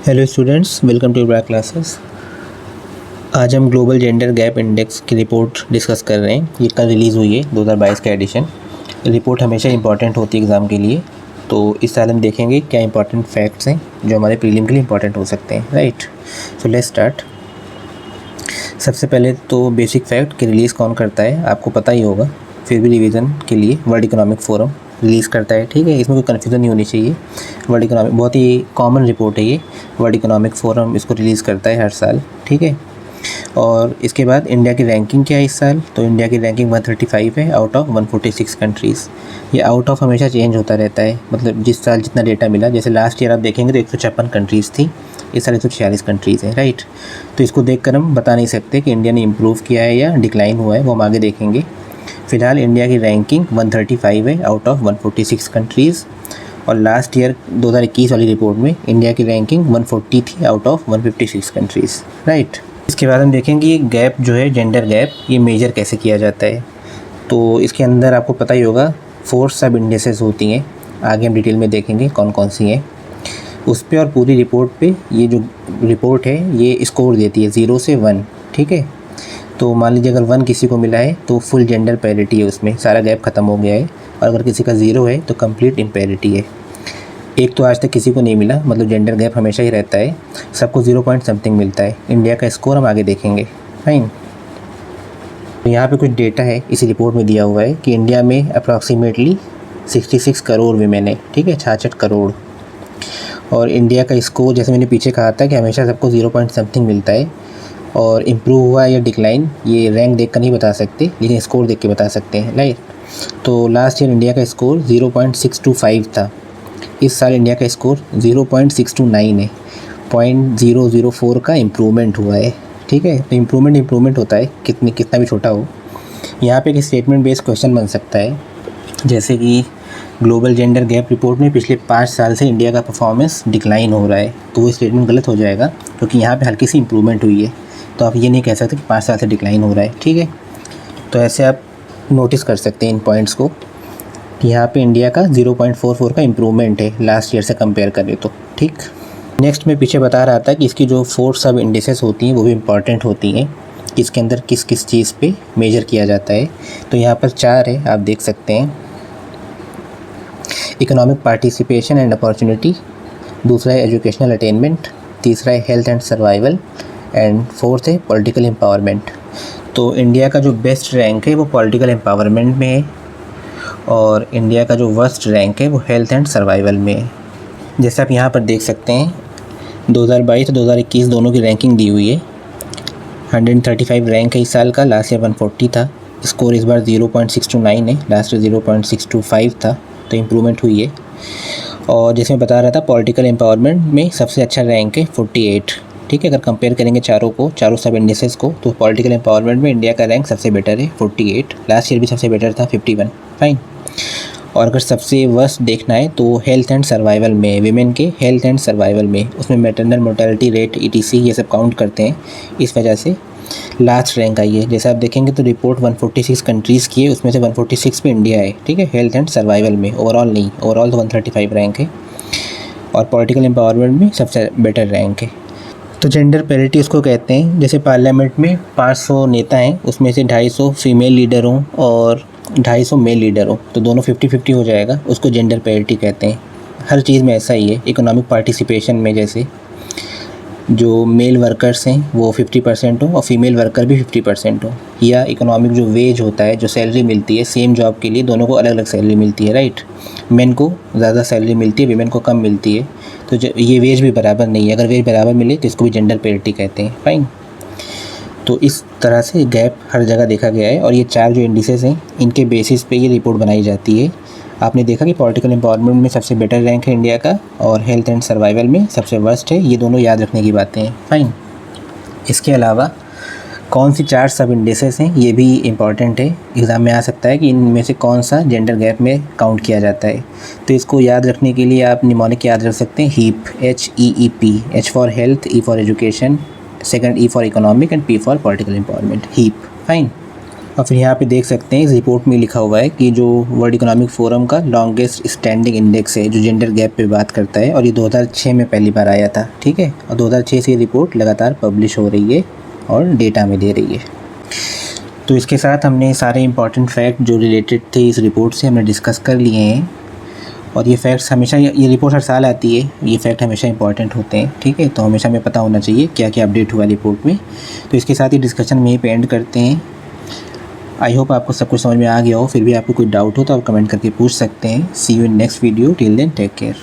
Hello students, welcome to Brack classes. आज हम global gender gap index की report discuss कर रहे हैं। ये कल रिलीज़ हुई है 2022 का एडिशन। रिपोर्ट हमेशा इंपॉर्टेंट होती है एग्ज़ाम के लिए, तो इस साल हम देखेंगे क्या इंपॉर्टेंट फैक्ट्स हैं जो हमारे प्रीलिम के लिए इंपॉर्टेंट हो सकते हैं। Right, so let's start. सबसे पहले तो बेसिक फैक्ट कि रिलीज़ कौन करता है आपको पता ही होगा, फिर भी रिवीजन के लिए वर्ल्ड इकोनॉमिक फोरम रिलीज़ करता है। ठीक है, इसमें कोई कन्फ्यूज़न नहीं होनी चाहिए। वर्ल्ड इकोनॉमिक बहुत ही कॉमन रिपोर्ट है ये। वर्ल्ड इकोनॉमिक फोरम इसको रिलीज़ करता है हर साल। ठीक है, और इसके बाद इंडिया की रैंकिंग क्या है इस साल, तो इंडिया की रैंकिंग 135 है आउट ऑफ 146 कंट्रीज़। ये आउट ऑफ हमेशा चेंज होता रहता है, मतलब जिस साल जितना डेटा मिला। जैसे लास्ट ईयर आप देखेंगे तो 156 कंट्रीज़ थी, इस साल 146 कंट्रीज़ हैं। राइट, तो इसको देखकर हम बता नहीं सकते कि इंडिया ने इम्प्रूव किया है या डिक्लाइन हुआ है, वो हम आगे देखेंगे। फ़िलहाल इंडिया की रैंकिंग 135 है आउट ऑफ 146 कंट्रीज़, और लास्ट ईयर 2021 वाली रिपोर्ट में इंडिया की रैंकिंग 140 थी आउट ऑफ 156 कंट्रीज़। राइट, इसके बाद हम देखेंगे ये गैप जो है, जेंडर गैप, ये मेजर कैसे किया जाता है। तो इसके अंदर आपको पता ही होगा 4 सब इंडेसेस होती हैं, आगे हम डिटेल में देखेंगे कौन कौन सी हैं उस पर। और पूरी रिपोर्ट पे ये जो रिपोर्ट है ये स्कोर देती है 0 से 1। ठीक है, तो मान लीजिए अगर 1 किसी को मिला है तो फुल जेंडर पैरिटी है, उसमें सारा गैप ख़त्म हो गया है। और अगर किसी का 0 है तो कंप्लीट इम्पैरिटी है। एक तो आज तक किसी को नहीं मिला, मतलब जेंडर गैप हमेशा ही रहता है, सबको 0 पॉइंट समथिंग मिलता है। इंडिया का स्कोर हम आगे देखेंगे। फाइन, तो यहाँ पे कुछ डेटा है इसी रिपोर्ट में दिया हुआ है कि इंडिया में अप्रॉक्सीमेटली 66 करोड़ वीमेन है। ठीक है, 66 करोड़। और इंडिया का स्कोर, जैसे मैंने पीछे कहा था कि हमेशा सबको 0 पॉइंट समथिंग मिलता है, और इम्प्रूव हुआ या डिक्लाइन ये रैंक देख कर नहीं बता सकते, लेकिन स्कोर देख के बता सकते हैं। राइट, तो लास्ट ईयर इंडिया का स्कोर 0.625 था, इस साल इंडिया का स्कोर 0.629 है। 0.004 का इम्प्रूवमेंट हुआ है। ठीक है, तो इम्प्रूवमेंट होता है, कितना भी छोटा हो। यहाँ पे एक स्टेटमेंट बेस्ड क्वेश्चन बन सकता है, जैसे कि ग्लोबल जेंडर गैप रिपोर्ट में पिछले 5 साल से इंडिया का परफॉर्मेंस डिक्लाइन हो रहा है, तो वो स्टेटमेंट गलत हो जाएगा, क्योंकि यहाँ पे हल्की सी इम्प्रूवमेंट हुई है। तो आप ये नहीं कह सकते कि 5 साल से डिक्लाइन हो रहा है। ठीक है, तो ऐसे आप नोटिस कर सकते हैं इन पॉइंट्स को कि यहाँ पे इंडिया का 0.44 का इम्प्रूवमेंट है लास्ट ईयर से कंपेयर करें तो। ठीक, नेक्स्ट मैं पीछे बता रहा था कि इसकी जो 4 सब इंडिसेस होती हैं वो भी इम्पॉर्टेंट होती हैं, कि इसके अंदर किस किस चीज़ पे मेजर किया जाता है। तो यहाँ पर 4 है, आप देख सकते हैं। इकोनॉमिक पार्टिसिपेशन एंड अपॉर्चुनिटी, दूसरा है एजुकेशनल अटेनमेंट, तीसरा है health and survival, and fourth है पॉलिटिकल एम्पावरमेंट। तो इंडिया का जो बेस्ट रैंक है वो पॉलिटिकल एम्पावरमेंट में है, और इंडिया का जो वर्स्ट रैंक है वो हेल्थ एंड सर्वाइवल में है। जैसे आप यहाँ पर देख सकते हैं 2022 और 2021 दोनों की रैंकिंग दी हुई है। 135 रैंक है इस साल का, लास्ट ईयर 140 था। स्कोर इस बार 0.629 है, लास्ट ईयर 0.625 था, तो इम्प्रूवमेंट हुई है। और जैसे मैं बता रहा था, पॉलिटिकल एम्पावरमेंट में सबसे अच्छा रैंक है 48। ठीक है, अगर कंपेयर करेंगे चारों सब इंडिसेस को, तो पॉलिटिकल एम्पावरमेंट में इंडिया का रैंक सबसे बेटर है 48। लास्ट ईयर भी सबसे बेटर था 51। फाइन, और अगर सबसे वर्स्ट देखना है तो हेल्थ एंड सर्वाइवल में, विमेन के हेल्थ एंड सर्वाइवल में, उसमें मैटरनल मोर्टेलिटी रेट, ETC ये सब काउंट करते हैं, इस वजह से लास्ट रैंक आई है। जैसे आप देखेंगे तो रिपोर्ट 146 कंट्रीज़ की है, उसमें से 146 पे इंडिया है। ठीक है, हेल्थ एंड सर्वाइवल में, ओवरऑल नहीं, ओवरऑल तो 135 रैंक है, और पॉलिटिकल एम्पावरमेंट में सबसे बेटर रैंक है। तो जेंडर पैरिटी उसको कहते हैं, जैसे पार्लियामेंट में 500 नेता हैं, उसमें से 250 फीमेल लीडर हों और 250 मेल लीडर हो, तो दोनों 50-50 हो जाएगा, उसको जेंडर पैरिटी कहते हैं। हर चीज़ में ऐसा ही है। इकोनॉमिक पार्टिसिपेशन में जैसे जो मेल वर्कर्स हैं वो 50% हो और फीमेल वर्कर भी 50% हो, या इकोनॉमिक जो वेज होता है, जो सैलरी मिलती है सेम जॉब के लिए, दोनों को अलग अलग सैलरी मिलती है। राइट, मेन को ज़्यादा सैलरी मिलती है, वीमेन को कम मिलती है, तो ये वेज भी बराबर नहीं है। अगर वेज बराबर मिले तो इसको भी जेंडर पैरिटी कहते हैं। फाइन, तो इस तरह से गैप हर जगह देखा गया है, और ये 4 जो इंडिसेस हैं इनके बेसिस पे ये रिपोर्ट बनाई जाती है। आपने देखा कि पॉलिटिकल एम्पावरमेंट में सबसे बेटर रैंक है इंडिया का, और हेल्थ एंड सर्वाइवल में सबसे वर्स्ट है। ये दोनों याद रखने की बातें हैं। फाइन, इसके अलावा कौन सी 4 सब इंडिसेस हैं ये भी इम्पॉर्टेंट है, एग्ज़ाम में आ सकता है कि इनमें से कौन सा जेंडर गैप में काउंट किया जाता है। तो इसको याद रखने के लिए आप निमोनिक याद रख सकते हैं, HEEP, HEEP, H for health, E for education, second E for economic, and P for political empowerment, HEEP। Fine, और फिर यहाँ पे देख सकते हैं इस रिपोर्ट में लिखा हुआ है कि जो वर्ल्ड इकोनॉमिक फोरम का लॉन्गेस्ट स्टैंडिंग इंडेक्स है जो जेंडर गैप पे बात करता है, और ये 2006 में पहली बार आया था। ठीक है, और 2006 से ये रिपोर्ट लगातार पब्लिश हो रही है और डेटा में दे रही है। तो इसके साथ हमने सारे इंपॉर्टेंट फैक्ट जो रिलेटेड थे इस रिपोर्ट से हमने डिस्कस कर लिए हैं। और ये फैक्ट्स हमेशा, ये रिपोर्ट हर साल आती है, ये फैक्ट हमेशा इंपॉर्टेंट होते हैं। ठीक है, तो हमेशा हमें पता होना चाहिए क्या क्या अपडेट हुआ रिपोर्ट में। तो इसके साथ ही डिस्कशन में यहीं पे एंड करते हैं। आई होप आपको सब कुछ समझ में आ गया हो। फिर भी आपको कोई डाउट हो तो आप कमेंट करके पूछ सकते हैं। See you in next video. Till then take care.